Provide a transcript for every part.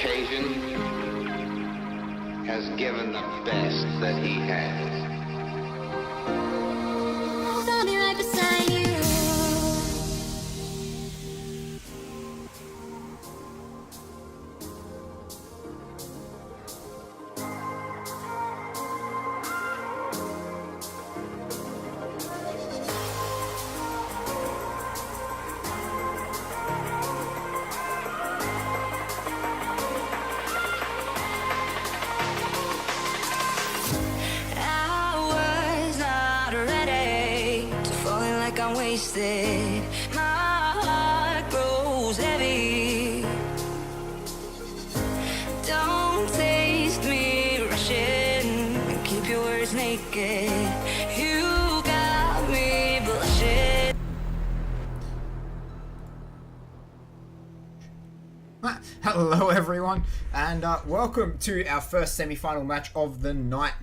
occasion has given the best that he has. I'll be right beside you. Wasted, my heart grows heavy. Don't taste me rushing, keep your words naked. You got me blushing. Hello everyone, and welcome to our first semi-final match of the night.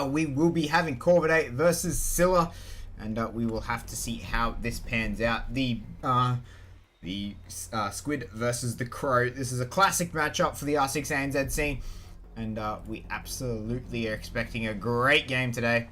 We will be having Corvidae versus Scylla. And we will have to see how this pans out. The Squid versus the Crow. This is a classic matchup for the R6 ANZ scene. And we absolutely are expecting a great game today.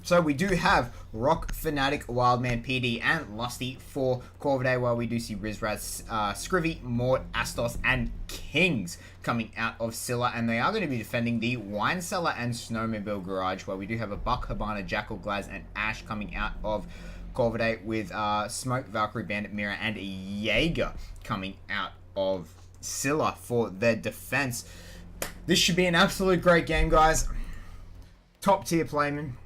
So we do have Rock, Fnatic, Wildman, PD, and Lusty for Corvidae, while we do see Rizraz, Scrivy, Mort, Astos, and Kings coming out of Scylla, and they are going to be defending the Wine Cellar and Snowmobile Garage, while we do have a Buck, Habana, Jackal, Glaz, and Ash coming out of Corvidae, with Smoke, Valkyrie, Bandit, Mira, and Jaeger coming out of Scylla for their defense. This should be an absolute great game, guys. Top tier playmen.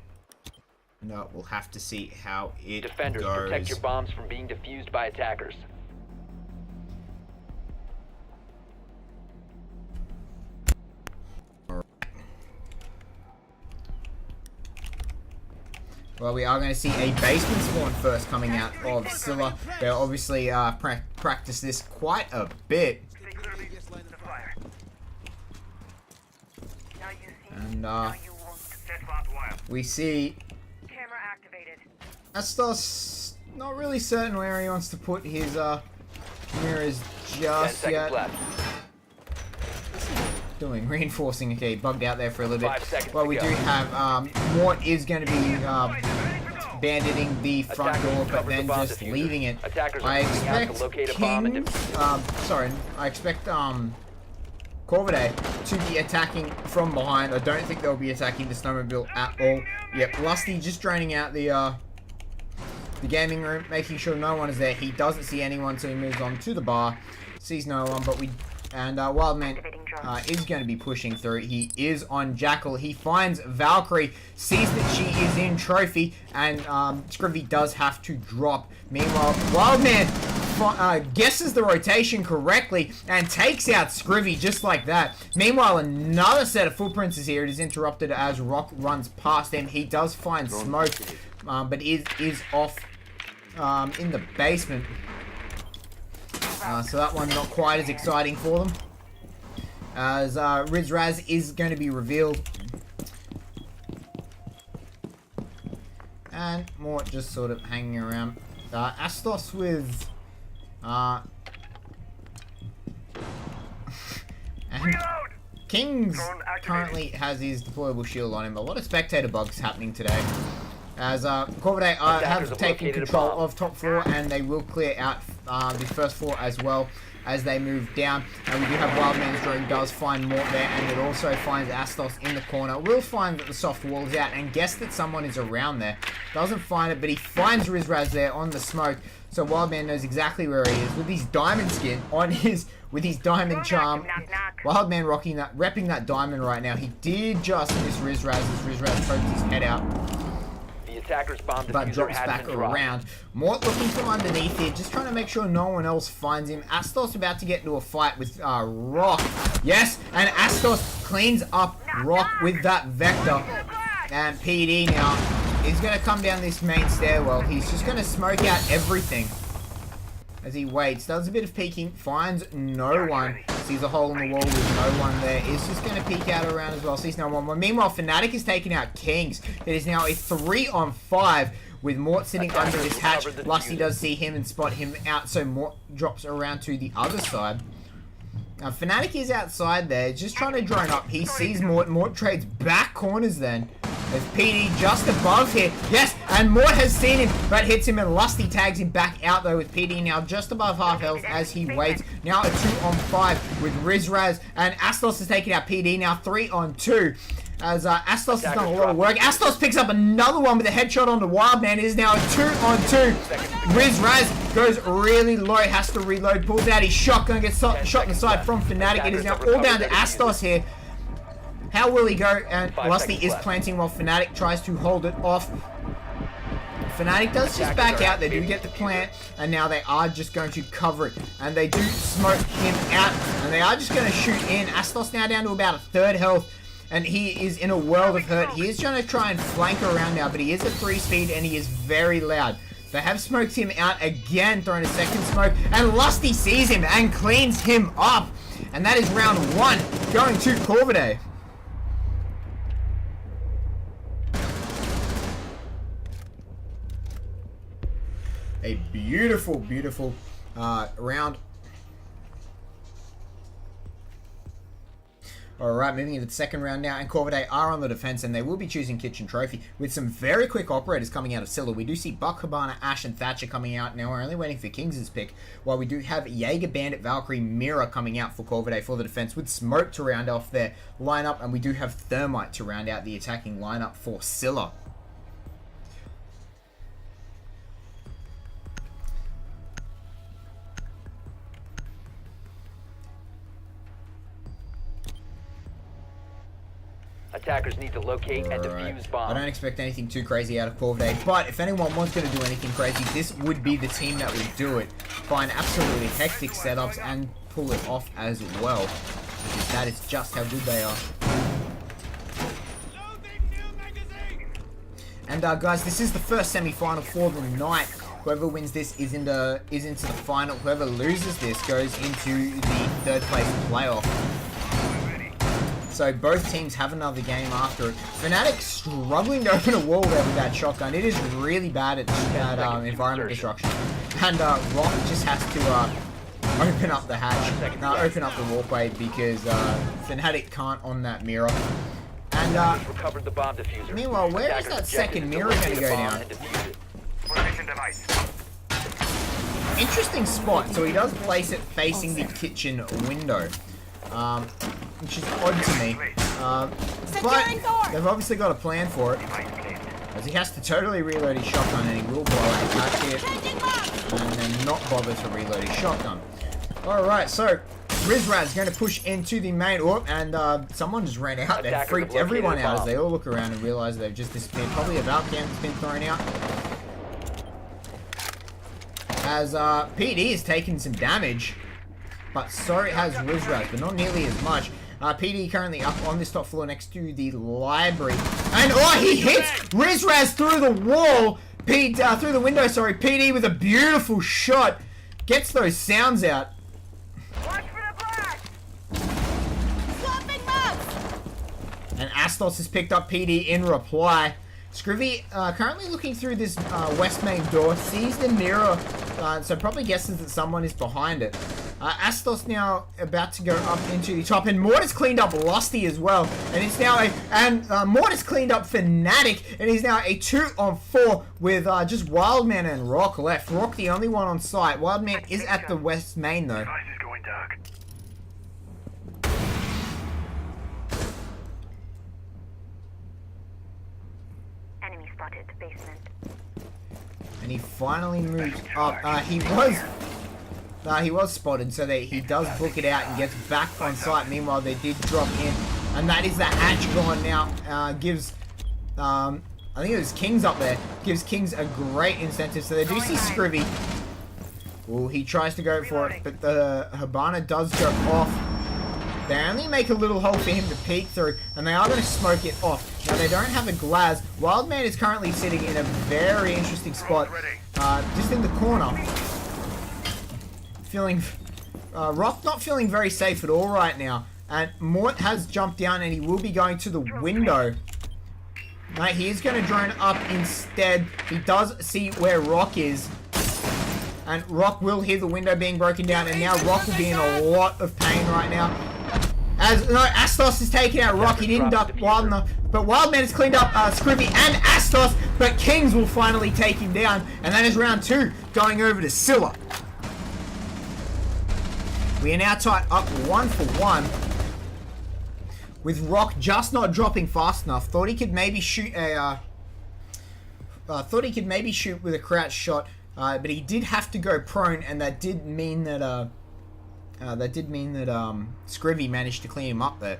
No, we'll have to see how it Defenders, goes. protect your bombs from being defused by attackers. Well, we are going to see a basement spawn first coming out of Scylla. They'll obviously practice this quite a bit. And we see Astos not really certain where he wants to put his mirrors just yet. Doing reinforcing. Okay, bugged out there for a little bit. Well, we do have Mort is going to be banditing the front door, but then just leaving it. I expect King. I expect Corvidae to be attacking from behind. I don't think they'll be attacking the snowmobile at all. Yep, Lusty just draining out the gaming room, making sure no one is there. He doesn't see anyone, so he moves on to the bar. Sees no one, but Wildman is going to be pushing through. He is on Jackal. He finds Valkyrie, sees that she is in trophy, and Scrivy does have to drop. Meanwhile, Wildman guesses the rotation correctly and takes out Scrivy just like that. Meanwhile, another set of footprints is here. It is interrupted as Rock runs past him. He does find Smoke, but is off in the basement. So that one's not quite as exciting for them, as Rizraz is going to be revealed. And Mort just sort of hanging around. Astos with and Kings currently has his deployable shield on him. A lot of spectator bugs happening today, as Corvidae have taken control of top floor, and they will clear out the first floor as well as they move down. And we do have Wildman's drone does find Mort there, and it also finds Astos in the corner. Will find that the soft wall is out and guess that someone is around there. Doesn't find it, but he finds Rizraz there on the smoke. So Wildman knows exactly where he is with his diamond skin on with his diamond charm. Wildman repping that diamond right now. He did just miss Rizraz as Rizraz poked his head out, but drops back around. Mort looking from underneath here, just trying to make sure no one else finds him. Astos about to get into a fight with Rock. Yes, and Astos cleans up Rock with that Vector. And PD now is going to come down this main stairwell. He's just going to smoke out everything as he waits. Does a bit of peeking, finds no one. Sees a hole in the wall with no one there. Is just going to peek out around as well. Sees no one. Meanwhile, Fnatic is taking out Kings. It is now a 3-on-5 with Mort sitting under this hatch. Lusty does see him and spot him out, so Mort drops around to the other side. Fnatic is outside there, just trying to drone up. He sees Mort. Mort trades back corners then. There's PD just above here. Yes, and Mort has seen him, but hits him, and Lusty tags him back out though with PD now just above half health as he waits. Now a 2-on-5 with Rizraz, and Astos is taking out PD now 3-on-2. As Astos has done a lot of work. Astos picks up another one with a headshot on the Wildman. It is now a 2-on-2. Rizraz goes really low, has to reload, pulls out his shotgun, gets shot in the side from Fnatic. It is now all down to Astos here. How will he go? And Lusty is planting while Fnatic tries to hold it off. Fnatic does just back out. They do get the plant, and now they are just going to cover it. And they do smoke him out, and they are just going to shoot in. Astos now down to about a third health, and he is in a world of hurt. He is trying to try and flank around now, but he is at 3 speed, and he is very loud. They have smoked him out again, throwing a second smoke, and Lusty sees him and cleans him up. And that is round 1, going to Corvidae. A beautiful, beautiful round. Alright, moving into the second round now, and Corvidae are on the defense, and they will be choosing Kitchen Trophy with some very quick operators coming out of Scylla. We do see Buck, Hibana, Ash, and Thatcher coming out. Now we're only waiting for Kings' pick, while we do have Jaeger, Bandit, Valkyrie, Mira coming out for Corvidae for the defense, with Smoke to round off their lineup, and we do have Thermite to round out the attacking lineup for Scylla. Attackers need to locate and defuse bombs. I don't expect anything too crazy out of Corvidae, but if anyone was going to do anything crazy, this would be the team that would do it. Find absolutely hectic setups and pull it off as well, because that is just how good they are. And guys, this is the first semi-final for the night. Whoever wins this is into the final. Whoever loses this goes into the third place playoff. So both teams have another game after it. Fnatic struggling to open a wall there with that shotgun. It is really bad at environment destruction. And Rock just has to open up the hatch, open up the walkway, because Fnatic can't on that mirror. And recovered the bomb diffuser. Meanwhile, where is that second mirror going to go down? Interesting spot. So he does place it facing the kitchen window. Which is odd to me, but they've obviously got a plan for it, as he has to totally reload his shotgun, and he will blow out his hatch here, and then not bother to reload his shotgun. Alright, so Rizraz going to push into the main, and someone just ran out there, freaked everyone out as they all look around and realize they've just disappeared. Probably a Valcam has been thrown out. As PD is taking some damage, but so has Rizraz, but not nearly as much. PD currently up on this top floor next to the library. And he hits Rizraz through the wall! Through the window, sorry. PD with a beautiful shot. Gets those sounds out. Watch for the black! Swapping maps! And Astos has picked up PD in reply. Scrivy currently looking through this west main door, sees the mirror, so probably guesses that someone is behind it. Astos now about to go up into the top, and Mort has cleaned up Lusty as well, and it's now Mort has cleaned up Fnatic, and he's now a 2-on-4 with just Wildman and Rock left. Rock the only one on site. Wildman is at the west main though. Device is going dark. Enemy spotted, basement. And he finally moves up. He was spotted, so he does book it out and gets back on site. Meanwhile, they did drop in, and that is the hatch gone now. Gives, I think it was Kings up there, gives Kings a great incentive. So they do see Scrivy. Well, he tries to go for it, but the Hibana does go off. They only make a little hole for him to peek through, and they are going to smoke it off. Now, they don't have a Glaz. Wildman is currently sitting in a very interesting spot, just in the corner. Rock not feeling very safe at all right now. And Mort has jumped down, and he will be going to the window. He is going to drone up instead. He does see where Rock is. And Rock will hear the window being broken down, and now Rock will be in a lot of pain right now. Astos is taking out Rock. He didn't duck Wild enough, but Wildman has cleaned up Scrivy and Astos, but Kings will finally take him down, and that is round 2 going over to Scylla. We are now tied up 1-1. With Rock just not dropping fast enough. Thought he could maybe shoot a with a crouch shot, but he did have to go prone, and that did mean that Scrivy managed to clean him up there.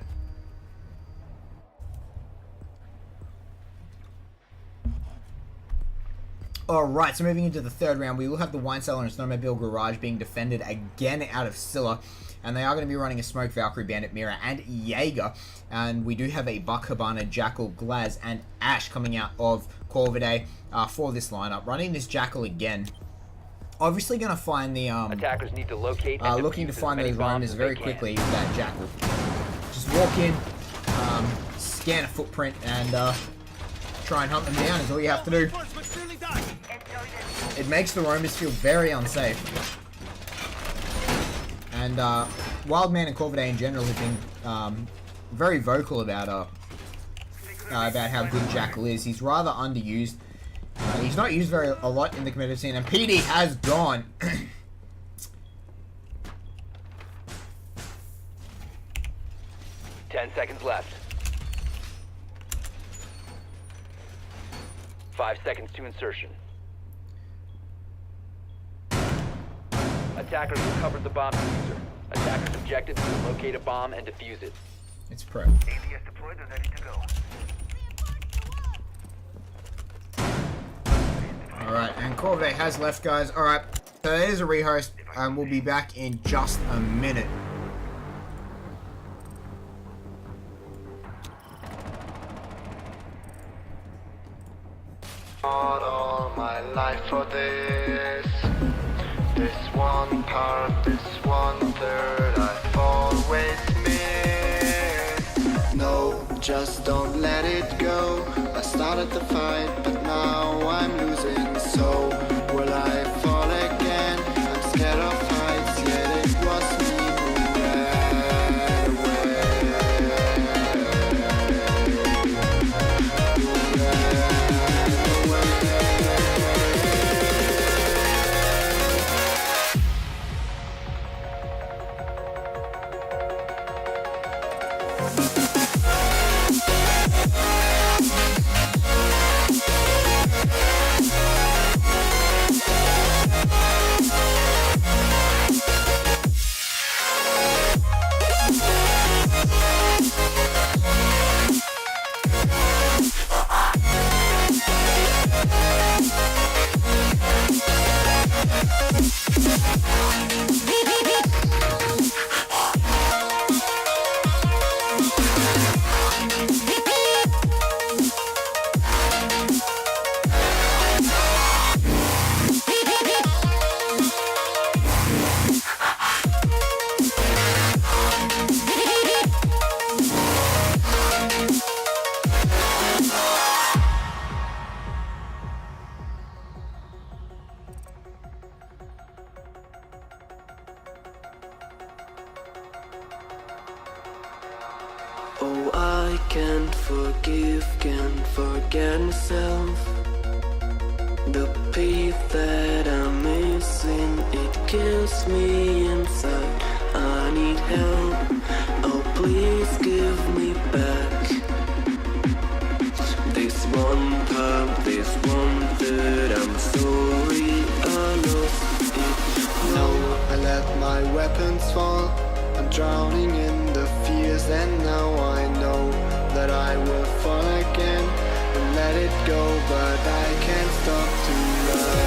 Alright, so moving into the third round, we will have the Wine Cellar and Snowmobile Garage being defended again out of Scylla. And they are going to be running a Smoke, Valkyrie, Bandit, Mira, and Jaeger. And we do have a Buck, Habana, Jackal, Glaz, and Ash coming out of Corvidae for this lineup. Running this Jackal again. Obviously going to find the... Attackers need to locate and looking to defuse find as many those bombs roamers as very they quickly can. with that Jackal. Just walk in, scan a footprint, and try and hunt them down is all you have to do. It makes the roamers feel very unsafe. And Wildman and Corvidae in general have been very vocal about how good Jackal is. He's rather underused. He's not used a lot in the competitive scene, and PD has gone. 10 seconds left. 5 seconds to insertion. Attackers recovered the bomb diffuser. Attackers' objective is to locate a bomb and defuse it. It's pro. AVS deployed and ready to go. Alright, and Corvidae has left, guys. Alright, so there's a rehost, and we'll be back in just a minute. Fought all my life for this. This one part, this 1/3 I've always missed. No, just don't let it go. I started the fight, but now I'm losing. So will I fall again? I'm scared of heights, yet it was me who ran away. Oh, I can't forget myself. The piece that I'm missing, it kills me inside. I need help, oh please give me back. This one part, this 1/3, I'm sorry I lost it. No, I let my weapons fall. I'm drowning in the fears, and now I know that I will fall again and let it go, but I can't stop to run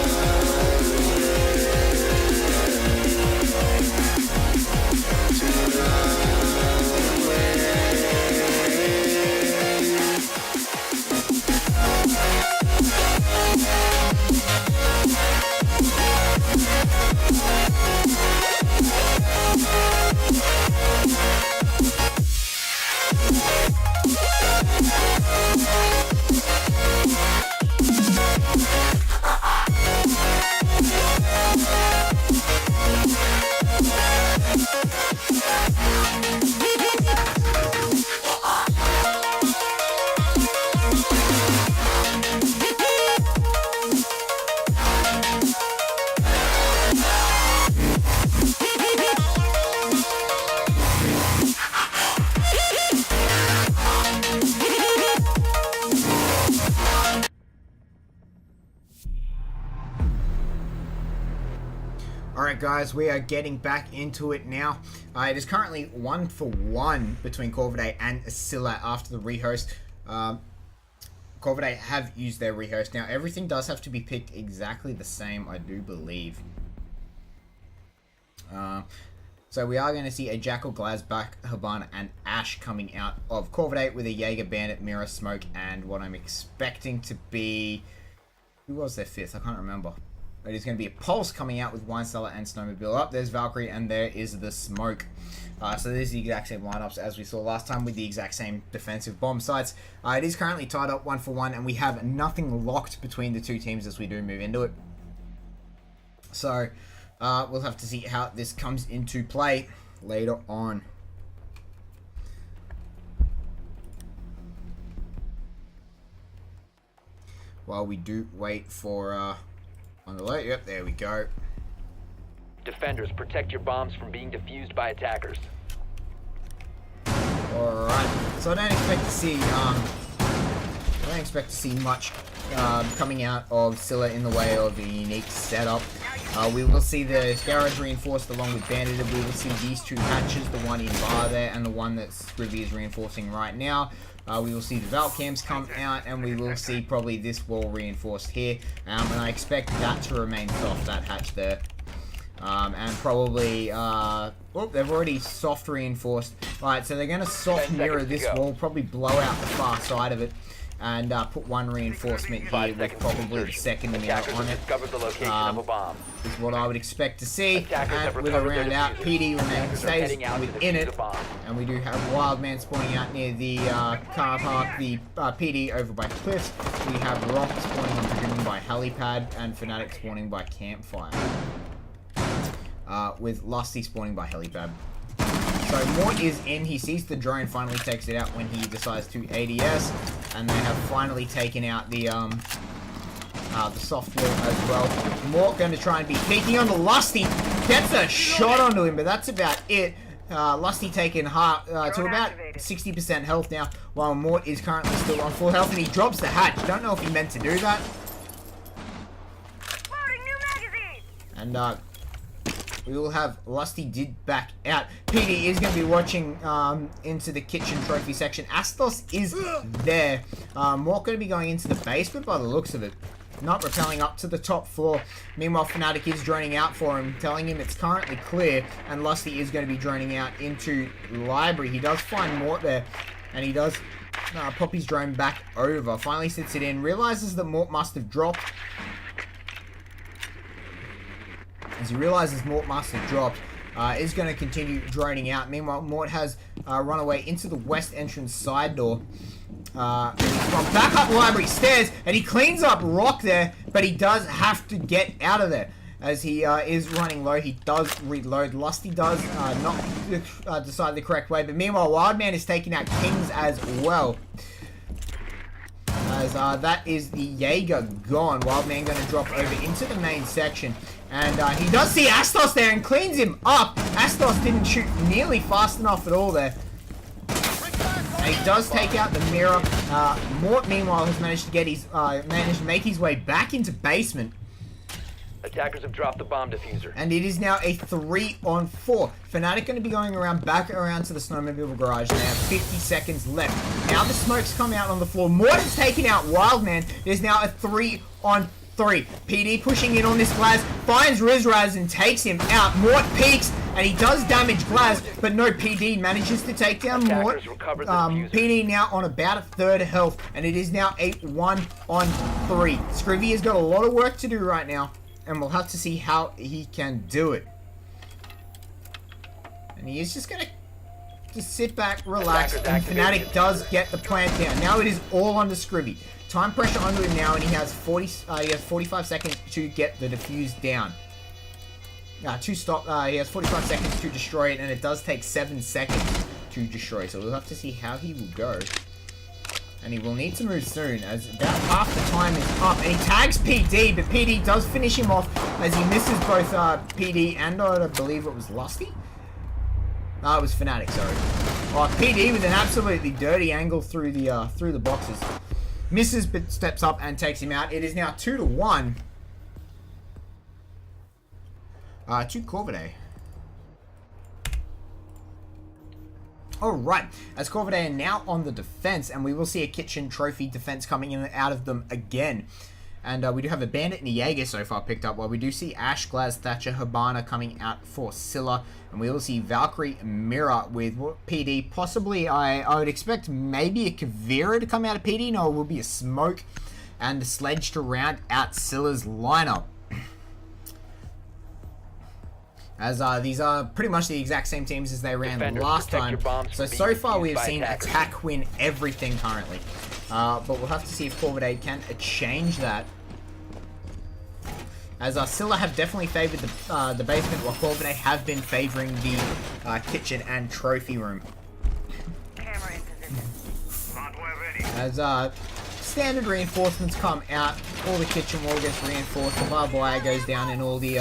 Alright guys, we are getting back into it now. It is currently 1-for-1 between Corvidae and Scylla after the rehost. Corvidae have used their rehost. Now everything does have to be picked exactly the same, I do believe. So we are going to see a Jackal, Glazback, Habana, and Ash coming out of Corvidae with a Jaeger, Bandit, Mirror, Smoke, and what I'm expecting to be... Who was their fifth? I can't remember. It is going to be a Pulse coming out with Wine Cellar and Snowmobile up. There's Valkyrie, and there is the Smoke. So this is the exact same lineups as we saw last time with the exact same defensive bomb sites. It is currently tied up 1-for-1, and we have nothing locked between the two teams as we do move into it. So... we'll have to see how this comes into play later on. While we do wait for on the load. Yep, there we go. Defenders, protect your bombs from being defused by attackers. Alright. So I don't expect to see much coming out of Scylla in the way of a unique setup. We will see the garage reinforced along with Bandit. We will see these two hatches, the one in bar there and the one that Scrivy is reinforcing right now. We will see the Valk cams come out, and we will see probably this wall reinforced here. And I expect that to remain soft, that hatch there. And probably, they've already soft reinforced. Alright, so they're going to soft mirror this wall, probably blow out the far side of it. And put one reinforcement here with probably the second mirror on it. Is what I would expect to see. And with a round out, PD stays within it. And we do have Wildman spawning out near the car park, the PD over by Cliffs. We have Rock spawning and driven by Helipad, and Fnatic spawning by Campfire. With Lusty spawning by Helipad. So Mort is in, he sees the drone, finally takes it out when he decides to ADS, and they have finally taken out the soft wall as well. Mort going to try and be peeking on the Lusty, gets a shot onto him, but that's about it. Lusty taken half to about 60% health now, while Mort is currently still on full health, and he drops the hatch. Don't know if he meant to do that. And we will have Lusty did back out. PD is going to be watching into the kitchen trophy section. Astos is there. Mort going to be going into the basement by the looks of it. Not rappelling up to the top floor. Meanwhile, Fnatic is droning out for him, telling him it's currently clear. And Lusty is going to be droning out into library. He does find Mort there. And he does pop his drone back over. Finally sits it in. Realizes that Mort must have dropped. As he realizes Mort must have dropped, is going to continue droning out. Meanwhile, Mort has run away into the west entrance side door. From back up library stairs, and he cleans up Rock there, but he does have to get out of there. As he is running low, he does reload. Lusty does not decide the correct way, but meanwhile, Wildman is taking out Kings as well. As that is the Jaeger gone. Wildman going to drop over into the main section. And he does see Astos there and cleans him up. Astos didn't shoot nearly fast enough at all there. And he does take out the mirror. Mort, meanwhile, has managed to get his make his way back into basement. Attackers have dropped the bomb diffuser. And it is now a 3-on-4. Fnatic going to be going back around to the snowmobile garage. They have 50 seconds left. Now the smoke's come out on the floor. Mort has taken out Wildman. There's now a 3-on-3. PD pushing in on this Glaz, finds Rizraz and takes him out. Mort peeks, and he does damage Glaz, but no, PD manages to take down Mort. PD now on about a third health, and it is now a 1-on-3. Scrivy has got a lot of work to do right now, and we'll have to see how he can do it. And he is just going to just sit back, relax, and Fnatic does get the plant down. Now it is all under Scrivy. Time pressure onto him now, and he has 45 seconds to get the defuse down. He has 45 seconds to destroy it, and it does take 7 seconds to destroy. So we'll have to see how he will go. And he will need to move soon, as about half the time is up. And he tags PD, but PD does finish him off as he misses both PD and I believe it was Lusty. No, it was Fnatic, sorry. Oh, PD with an absolutely dirty angle through the boxes. Misses, but steps up and takes him out. It is now 2-1. to Corvidae. Alright, as Corvidae are now on the defense, and we will see a kitchen trophy defense coming in and out of them again. And we do have a Bandit and a Jaeger so far picked up, while we do see Ash, Glaz, Thatcher, Hibana coming out for Scylla. And we will see Valkyrie, Mira with PD. Possibly, I would expect maybe a Kavira to come out of PD. No, it will be a Smoke and a Sledge to round out Scylla's lineup. As these are pretty much the exact same teams as they ran Defenders, last protect time. your bombs So, from so being far we have defused by seen attackers. attack win everything currently. But we'll have to see if Corvidae can change that. As Scylla have definitely favoured the basement, while Corvidae have been favouring the kitchen and trophy room. Camera in position. Hardware ready. As standard reinforcements come out, all the kitchen wall gets reinforced, the barbed wire goes down in all the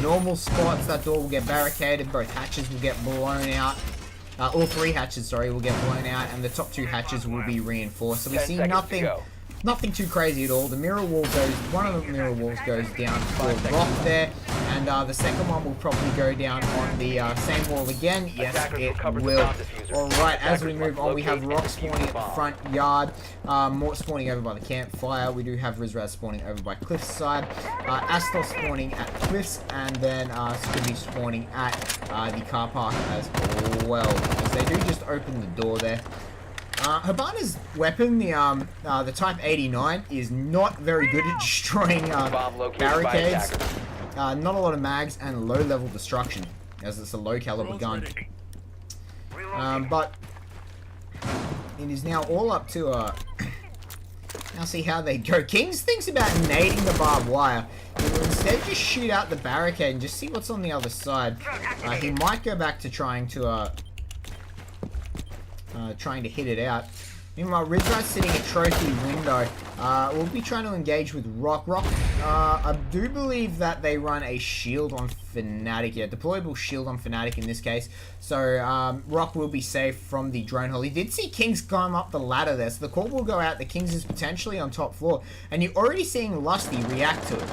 normal spots. That door will get barricaded, both hatches will get blown out. All three hatches, sorry, will get blown out, and the top two hatches will be reinforced. So we 10 see seconds to nothing go. Nothing too crazy at all. The mirror wall goes, one of the mirror walls goes down for Rock there, and the second one will probably go down on the same wall again. Yes, Attackers it recovered the will. bomb diffuser. Alright, as we Attackers move must on, we have locate Rock and spawning defuse at the the bomb. front yard, Mort spawning over by the campfire. We do have Rizraz spawning over by Cliffside, Astos spawning at Cliffs, and then Scooby spawning at the car park as well. As they do just open the door there. Hibana's weapon, the Type 89, is not very good at destroying Bomb located by barricades. attackers. Not a lot of mags and low-level destruction, as it's a low-caliber gun. But it is now all up to now see how they go. Kings thinks about nading the barbed wire. He will instead just shoot out the barricade and just see what's on the other side. He might go back to trying to hit it out. Meanwhile, Rizrat's sitting at trophy window. We'll be trying to engage with Rock. I do believe that they run a shield on Fnatic. Yeah, deployable shield on Fnatic in this case. So Rock will be safe from the drone hole. He did see Kings climb up the ladder there, so the call will go out. The Kings is potentially on top floor, and you're already seeing Lusty react to it.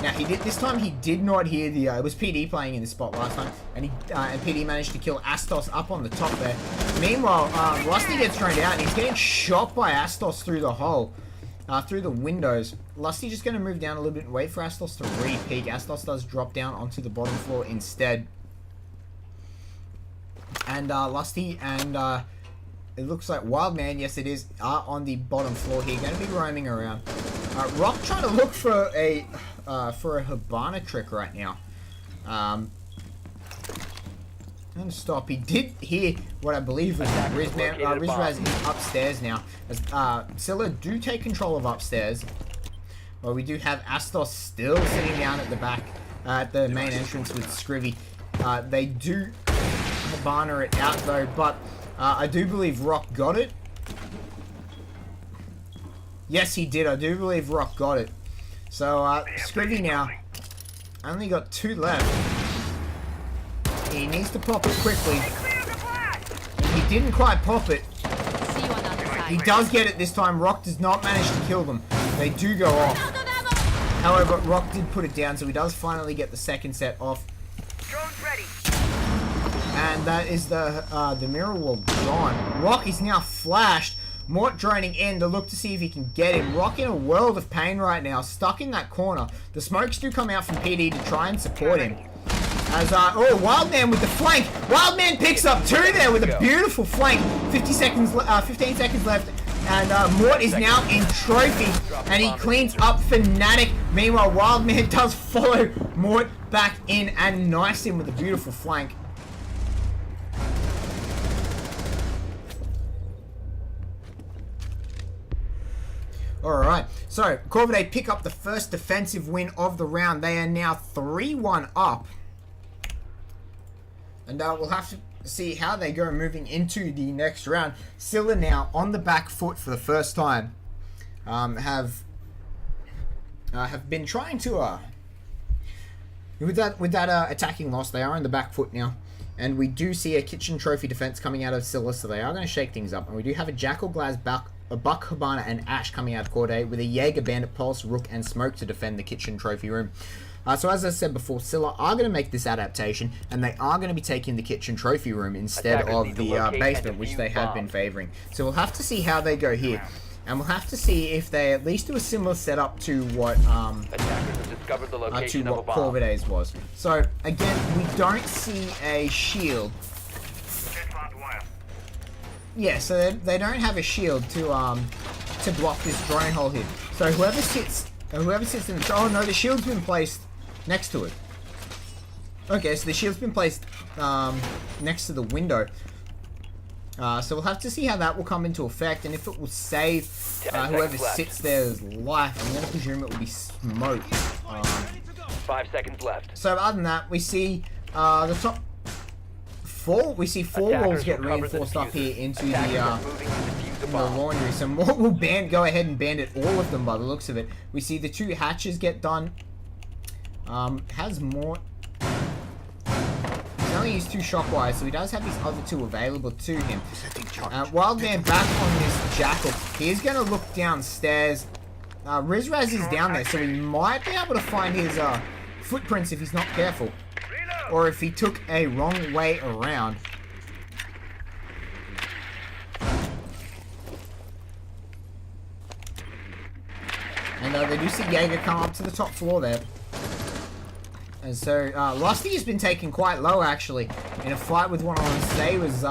Now this time he did not hear the. It was PD playing in this spot last time, and and PD managed to kill Astos up on the top there. Meanwhile, Lusty gets thrown out, and he's getting shot by Astos through the hole, through the windows. Lusty just going to move down a little bit and wait for Astos to re-peek. Astos does drop down onto the bottom floor instead, and Lusty and it looks like Wildman, yes it is, are on the bottom floor here, going to be roaming around. Rock trying to look for a Hibana trick right now. And stop. He did hear what I believe was Rizraz is upstairs now. As Scylla do take control of upstairs. Well, we do have Astos still sitting down at the back, at the main entrance with Scrivy. They do Hibana it out though, but I do believe Rock got it. Yes, he did. I do believe Rock got it. So, Scrivy now only got 2 left. He needs to pop it quickly. He didn't quite pop it. See you on the other side. He does get it this time. Rock does not manage to kill them. They do go off. However, Rock did put it down, so he does finally get the second set off. Drone's ready. And that is the mirror wall gone. Rock is now flashed. Mort droning in to look to see if he can get him. Rock in a world of pain right now, stuck in that corner. The smokes do come out from PD to try and support him. As, Wildman with the flank. Wildman picks up 2 there with a beautiful flank. 15 seconds left. And Mort is now in trophy. And he cleans up Fnatic. Meanwhile, Wildman does follow Mort back in and nice him with a beautiful flank. Alright, so Corvidae pick up the first defensive win of the round. They are now 3-1 up. And we'll have to see how they go moving into the next round. Scylla now on the back foot for the first time. Have been trying to with that attacking loss, they are on the back foot now. And we do see a kitchen trophy defense coming out of Scylla, so they are going to shake things up. And we do have a Jackal, Glaz, a Buck, Hibana, and Ash coming out of Corvidae with a Jaeger, Bandit, Pulse, Rook, and Smoke to defend the kitchen trophy room. So as I said before, Scylla are going to make this adaptation, and they are going to be taking the kitchen trophy room instead Attackers of need to the locate and basement, which defuse they have been bombs. favoring. So we'll have to see how they go here. And we'll have to see if they at least do a similar setup to what Attackers have discovered the to location of a what bomb. Corvidae's was. So again, we don't see a shield. Dead barbed wire. Yeah, so they don't have a shield to block this drone hole here. So whoever sits in the, oh no, the shield's been placed next to it. Okay, so the shield's been placed next to the window. So we'll have to see how that will come into effect, and if it will save 10 whoever seconds left. sits there's life. I'm going to presume it will be smoked. 5 seconds left. So other than that, we see the top four. We see four Attackers walls get will cover the reinforced up here diffusers. into Attackers the are moving to defuse the the bomb. laundry. So Mort will go ahead and bandit all of them by the looks of it. We see the 2 hatches get done. Has Mort. He's only used 2 shockwires, so he does have these other 2 available to him. Wildman back on this jackal. He is going to look downstairs. Rizraz is down there, so he might be able to find his footprints if he's not careful. Or if he took a wrong way around. And they do see Jaeger come up to the top floor there. And so, Lusty has been taken quite low, actually, in a fight with one of Saber's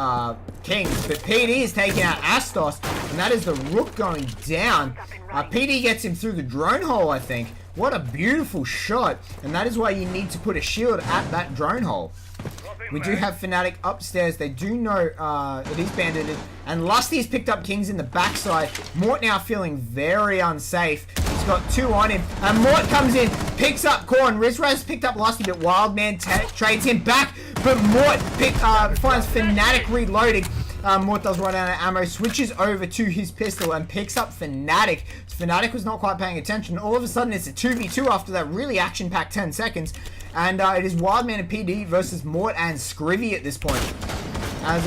kings. But PD is taking out Astos, and that is the Rook going down. PD gets him through the drone hole, I think. What a beautiful shot. And that is why you need to put a shield at that drone hole. We do have Fnatic upstairs. They do know it is bandited. And Lusty has picked up Kings in the backside. Mort now feeling very unsafe. He's got 2 on him. And Mort comes in, picks up Korn. Rizraz picked up Lusty, but Wildman trades him back. But Mort finds Fnatic reloading. Mort does run out of ammo, switches over to his pistol and picks up Fnatic. Fnatic was not quite paying attention. All of a sudden, it's a 2v2 after that really action-packed 10 seconds. And it is Wildman and PD versus Mort and Scrivy at this point. As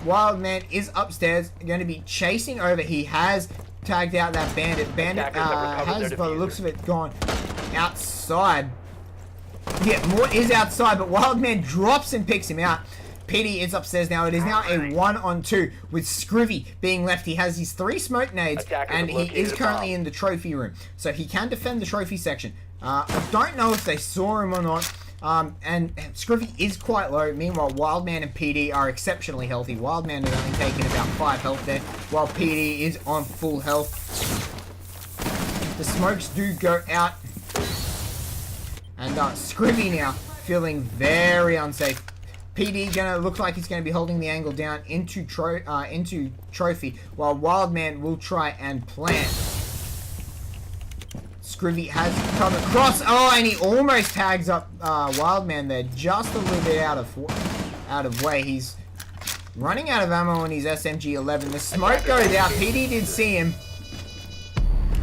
Wildman is upstairs, going to be chasing over. He has tagged out that bandit. Bandit has, by the looks of it, gone outside. Yeah, Mort is outside, but Wildman drops and picks him out. PD is upstairs now. It is now a 1-on-2 with Scrivy being left. He has his 3 smoke nades, Attackers and have he located is a currently bomb. in the trophy room. So he can defend the trophy section. I don't know if they saw him or not. And Scrivy is quite low. Meanwhile, Wildman and PD are exceptionally healthy. Wildman has only taken about 5 health there, while PD is on full health. The smokes do go out. And Scrivy now feeling very unsafe. PD gonna look like he's gonna be holding the angle down into trophy, while Wildman will try and plant. Scrivy has come across. Oh, and he almost tags up Wildman there, just a little bit out of way. He's running out of ammo on his SMG-11. The smoke goes out. PD did see him.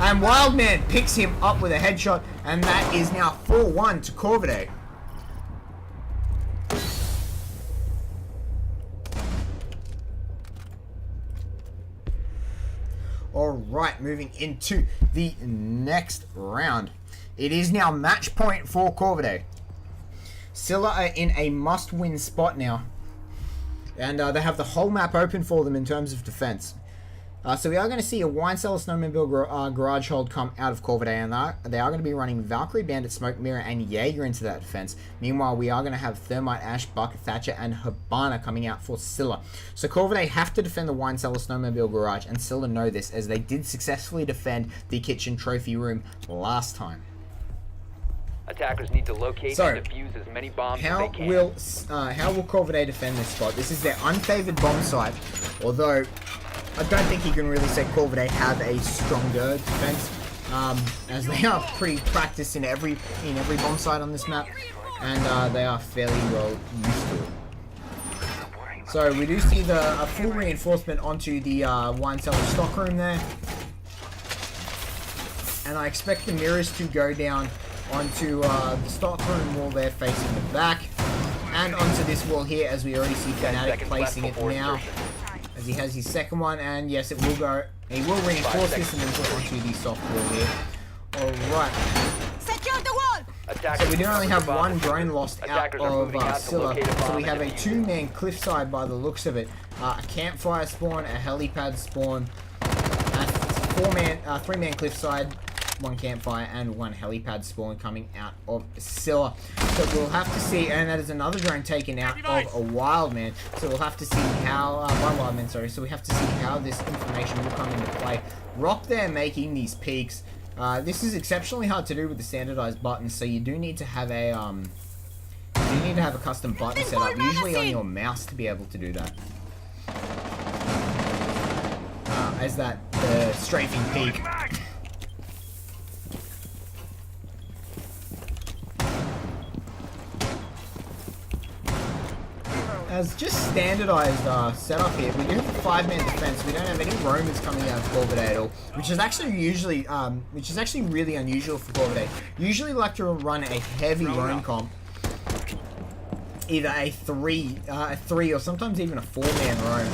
And Wildman picks him up with a headshot, and that is now 4-1 to Corvidae. Alright, moving into the next round. It is now match point for Corvidae. Scylla are in a must-win spot now. And they have the whole map open for them in terms of defense. So we are going to see a Wine Cellar Snowmobile Garage Hold come out of Corvidae, and they are going to be running Valkyrie, Bandit, Smoke Mirror, and Jaeger into that defense. Meanwhile, we are going to have Thermite, Ash, Bucket, Thatcher, and Habana coming out for Scylla. So Corvidae have to defend the Wine Cellar Snowmobile Garage, and Scylla know this, as they did successfully defend the kitchen trophy room last time. Attackers need to locate So, and defuse as many bombs as How they can. will Corvidae defend this spot? This is their unfavored bomb site, although I don't think you can really say Corvidae have a stronger defense, as they are pretty practiced in every bomb site on this map, and they are fairly well used to it. So we do see a full reinforcement onto the Wine Cellar stockroom there, and I expect the mirrors to go down onto the stockroom wall there facing the back, and onto this wall here, as we already see 10 Fnatic seconds placing left it before now. insertion. As he has his second one, and yes, it will go. He will reinforce this and then put onto the soft wall here. Alright. Secure the wall! Attackers So we do only have recovered the bomb one drone diffuser. lost out Attackers are of moving out to Scylla. locate a So bomb we have and a defuse it. two-man cliffside by the looks of it. A campfire spawn, a helipad spawn, a three-man cliffside, one campfire, and one helipad spawn coming out of Scylla. So we'll have to see, and that is another drone taken out of a wildman. So we'll have to see how, one wildman, sorry. So we have to see how this information will come into play. Rock there making these peaks. This is exceptionally hard to do with the standardized buttons, so you do need to have a custom button set up, usually on your mouse, to be able to do that. As that strafing peak. As just standardized setup here, we do have a 5-man defense. We don't have any roamers coming out of Corvidae at all, which is actually really unusual for Corvidae. Usually like to run a heavy roam comp, either a three or sometimes even a 4-man roam.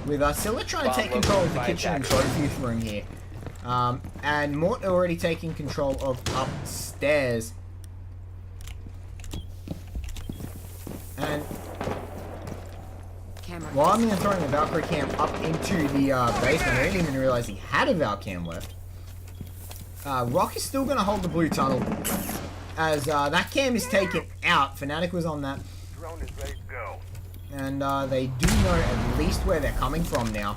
With Scylla trying to take control of the kitchen and trophy room here, and Mort already taking control of upstairs. And while I'm throwing the Valkyrie cam up into the basement, I didn't even realize he had a Val cam left. Rock is still going to hold the blue tunnel, as that cam is taken out. Fnatic was on that. Drone is ready to go. And they do know at least where they're coming from now.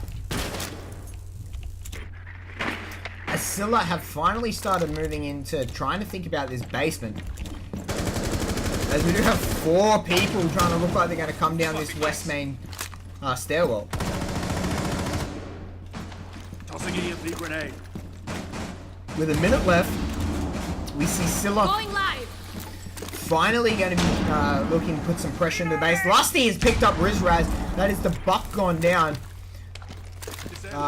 As Scylla have finally started moving into trying to think about this basement. As we do have 4 people trying to look like they're going to come down this west main stairwell. Tossing EMP grenade. With a minute left, we see Scylla Going live. finally going to be looking to put some pressure into the base. Lusty has picked up Rizraz. That is the buck gone down.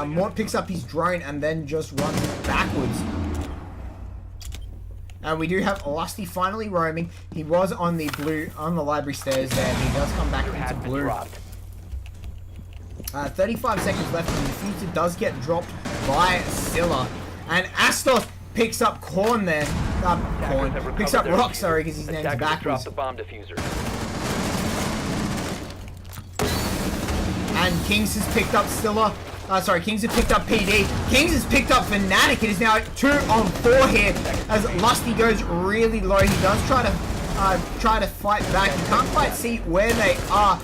Mort picks up his drone and then just runs backwards. And we do have Lusty finally roaming. He was on the blue, on the library stairs there. He does come back into blue. 35 seconds left, and the future does get dropped by Scylla. And Astos picks up Korn there. Korn. Picks up Rock, sorry, because his name's backwards. The bomb diffuser. And Kings has picked up Scylla. Kings has picked up PD. Kings has picked up Fnatic. It is now 2 on 4 here as Lusty goes really low. He does try to fight back. You can't quite see where they are.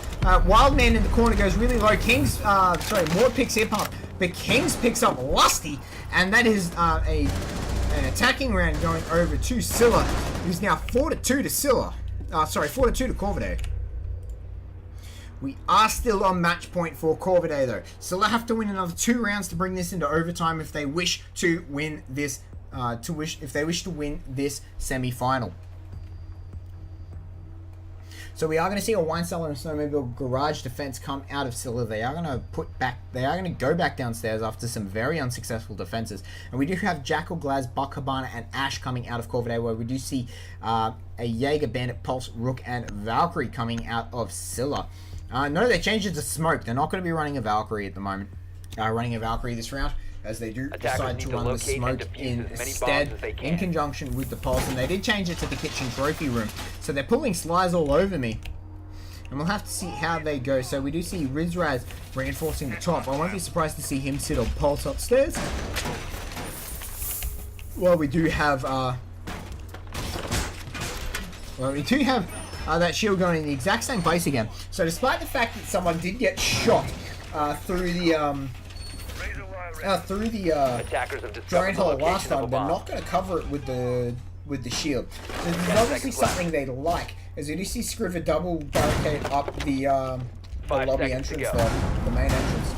Wildman in the corner goes really low. Kings, Mort picks him up, but Kings picks up Lusty, and that is an attacking round going over to Scylla. Who's now 4-2 to Scylla. 4-2 to Corvidae. We are still on match point for Corvidae though. Scylla have to win another 2 rounds to bring this into overtime if they wish to win this. If they wish to win this semi-final. So we are going to see a wine cellar and snowmobile garage defense come out of Scylla. They are going to go back downstairs after some very unsuccessful defenses. And we do have Jackal, Glaz, Buck, Habana, and Ash coming out of Corvidae, where we do see a Jaeger, Bandit, Pulse, Rook, and Valkyrie coming out of Scylla. No, they changed it to Smoke. They're not going to be running a Valkyrie at the moment. Running a Valkyrie this round, as they do decide to run the Smoke instead, in conjunction with the Pulse, and they did change it to the kitchen trophy room. So they're pulling slides all over me, and we'll have to see how they go. So we do see Rizraz reinforcing the top. I won't be surprised to see him sit on Pulse upstairs. Well, we do have that shield going in the exact same place again. So despite the fact that someone did get shot through the drone hole last time, they're not going to cover it with the shield. So this is obviously something they like, as you do see Scriver double barricade up the lobby entrance there, the main entrance.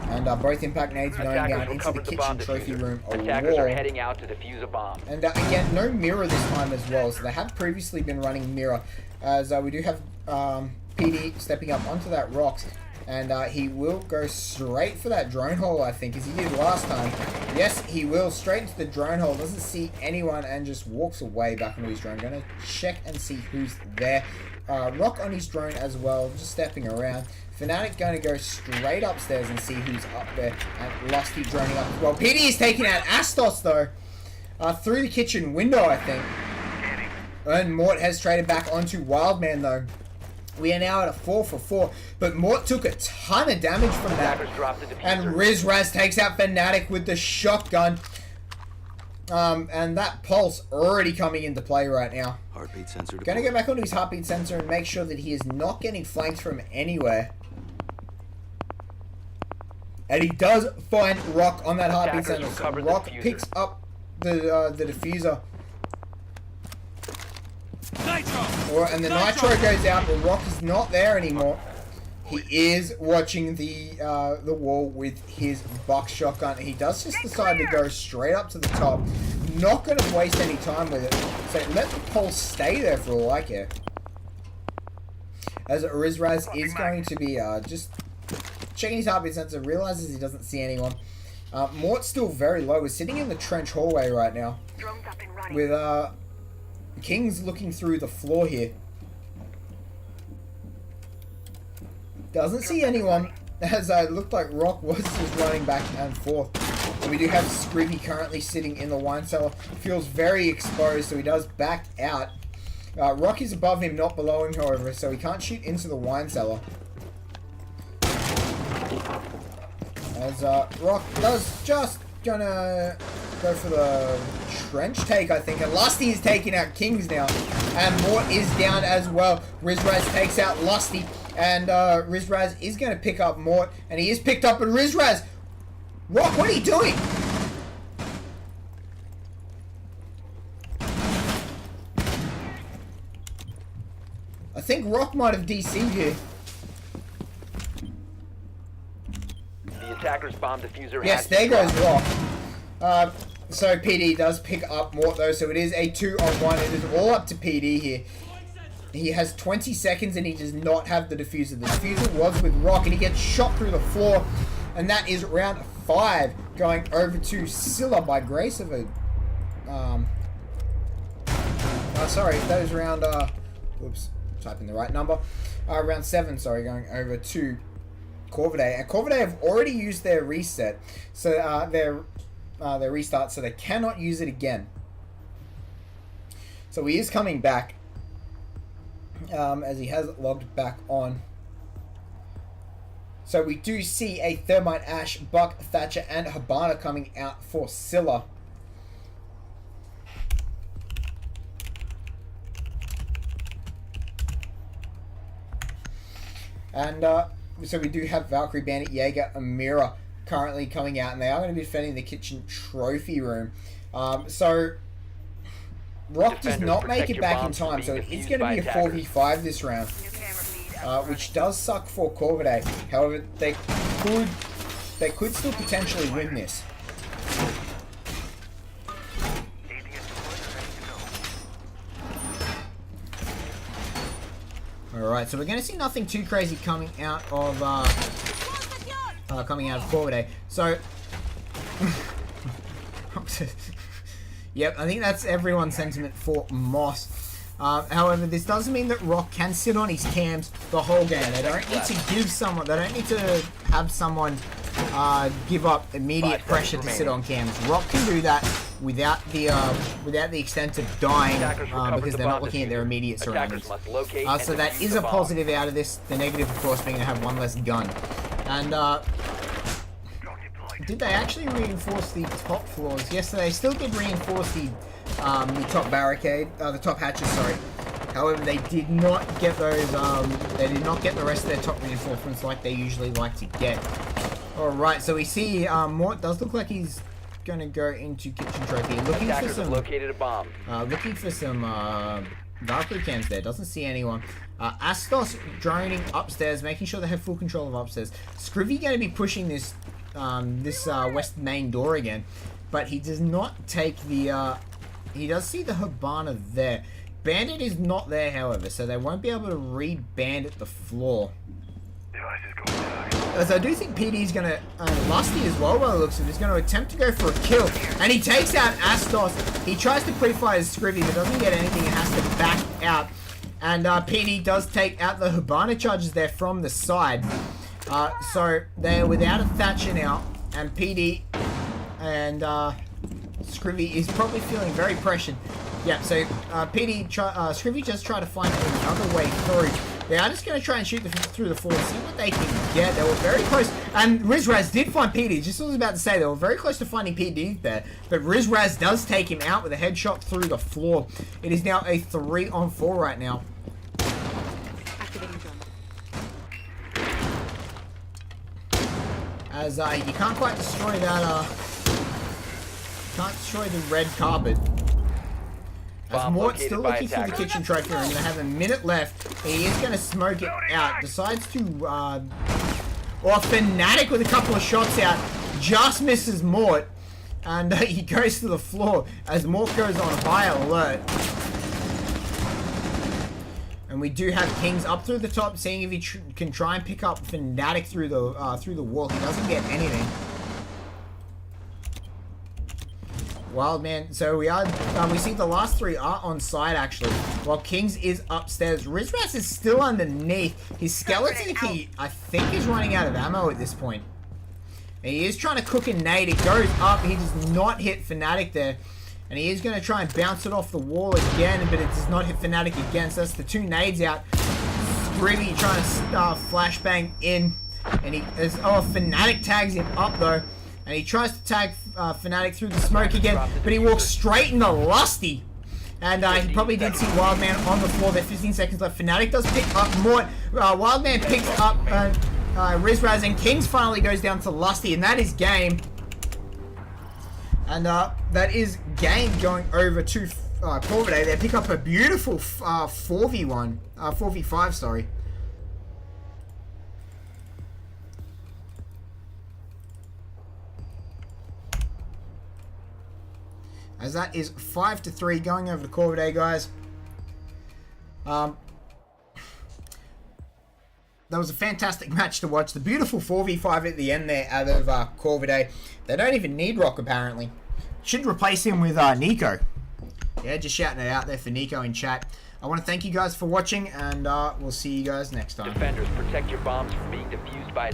And both impact nades going down into the kitchen trophy room a Attackers are wall. heading out to defuse a bomb. And again, no mirror this time as well. So they have previously been running mirror, as we do have PD stepping up onto that rocks. And he will go straight for that drone hole, I think, as he did last time. Yes, he will. Straight into the drone hole. Doesn't see anyone and just walks away back into his drone. Going to check and see who's there. Rock on his drone as well, just stepping around. Fnatic going to go straight upstairs and see who's up there. And Lusty droning up as well. PD is taking out Astos, though. Through the kitchen window, I think. And Mort has traded back onto Wildman, though. We are now at a 4 for 4, but Mort took a ton of damage from that. And Rizraz takes out Fnatic with the shotgun. And that pulse already coming into play right now. Heartbeat sensor. Gonna go back onto his heartbeat sensor and make sure that he is not getting flanked from anywhere. And he does find Rock on that heartbeat sensor. So Rock picks up the diffuser. And the nitro goes out, but Rock is not there anymore. He is watching the wall with his buck shotgun. He does just decide to go straight up to the top. Not going to waste any time with it. So let the pulse stay there for all I care. As Rizraz is going to be just checking his heartbeat sensor, realizes he doesn't see anyone. Mort's still very low. We're sitting in the trench hallway right now. With King's looking through the floor here. Doesn't see anyone, as it looked like Rock was just running back and forth. So we do have Scrivy currently sitting in the wine cellar. Feels very exposed, so he does back out. Rock is above him, not below him, however, so he can't shoot into the wine cellar. As Rock does just gonna go for the trench take, I think. And Lusty is taking out Kings now. And Mort is down as well. Rizraz takes out Lusty. And Rizraz is going to pick up Mort. And he is picked up. And Rizraz! Rock, what are you doing? I think Rock might have DC'd here. The attacker's bomb diffuser. Yes, there goes Rock. So PD does pick up Mort though, so it is a 2-on-1. It is all up to PD here. He has 20 seconds and he does not have the diffuser. The diffuser was with Rock and he gets shot through the floor. And that is round 5 going over to Scylla by grace of a... sorry, that is round... whoops, typing the right number. Round 7, sorry, going over to Corvidae. And Corvidae have already used their reset. So their restart, so they cannot use it again. So he is coming back, as he has logged back on. So we do see a Thermite Ash, Buck, Thatcher, and Habana coming out for Scylla. And so we do have Valkyrie, Bandit, Jaeger, Amira currently coming out, and they are going to be defending the kitchen trophy room. So Rock does not make it back in time, so it is going to be a 4v5 this round, which does suck for Corvidae. However, they could still potentially win this. Alright, so we're going to see nothing too crazy coming out of Corvidae. So, yep, I think that's everyone's sentiment for Moss. However, this doesn't mean that Rock can sit on his cams the whole game. They don't need to give someone, they don't need to have someone give up immediate pressure to sit on cams. Rock can do that without the extent of dying because they're not looking at their immediate surroundings. So that is a positive out of this. The negative, of course, being to have one less gun. And did they actually reinforce the top floors? Yes, they still did reinforce the top barricade, the top hatches. Sorry. However, they did not get those. They did not get the rest of their top reinforcements like they usually like to get. All right, so we see Mort does look like he's going to go into kitchen trophy, looking for some. Located a bomb. Looking for some Valkyrie cams there. Doesn't see anyone. Astos droning upstairs, making sure they have full control of upstairs. Scrivy going to be pushing this west main door again, but he does not take the. He does see the Habana there. Bandit is not there, however, so they won't be able to re-bandit the floor. Device is going down. As I do think PD's going to, Lusty as well by the looks of it, is going to attempt to go for a kill. And he takes out Astos. He tries to pre-fire his Scrivy, but doesn't get anything and has to back out. And PD does take out the Hibana charges there from the side. So they're without a Thatcher now. And PD and Scrivy is probably feeling very pressured. Yeah, so Scrivy just try to find another way through. They are just going to try and shoot through the floor, see what they can get. They were very close. And Rizraz did find PD. Just what I was about to say, they were very close to finding PD there. But Rizraz does take him out with a headshot through the floor. It is now a 3-on-4 right now. Activating drone. As you can't quite destroy that, can't destroy the red carpet. As Bomb Mort's located still by looking for the attacker. kitchen trophy room, they have a minute left. He is going to smoke it out. Decides to, Fnatic with a couple of shots out. Just misses Mort. And he goes to the floor as Mort goes on high alert. And we do have Kings up through the top, seeing if he can try and pick up Fnatic through the wall. He doesn't get anything. Wildman, so we see the last three are on side actually, while Kings is upstairs. Rizraz is still underneath. His skeleton key, I think, is running out of ammo at this point. And he is trying to cook a nade. It goes up. He does not hit Fnatic there. And he is going to try and bounce it off the wall again, but it does not hit Fnatic again. So that's the two nades out. Scrivy trying to flashbang in. And Fnatic tags him up though. And he tries to tag Fnatic through the smoke again, but he walks straight into Lusty. And he probably did see Wildman on the floor there. 15 seconds left. Fnatic does pick up Mort. Wildman picks up Rizraz, and Kings finally goes down to Lusty, and that is game. And that is game going over to Corvidae. They pick up a beautiful 4v5, sorry. As that is 5-3 going over to Corvidae, guys. That was a fantastic match to watch. The beautiful 4v5 at the end there out of Corvidae. They don't even need Rock, apparently. Should replace him with Nico. Yeah, just shouting it out there for Nico in chat. I want to thank you guys for watching, and we'll see you guys next time. Defenders, protect your bombs from being defused by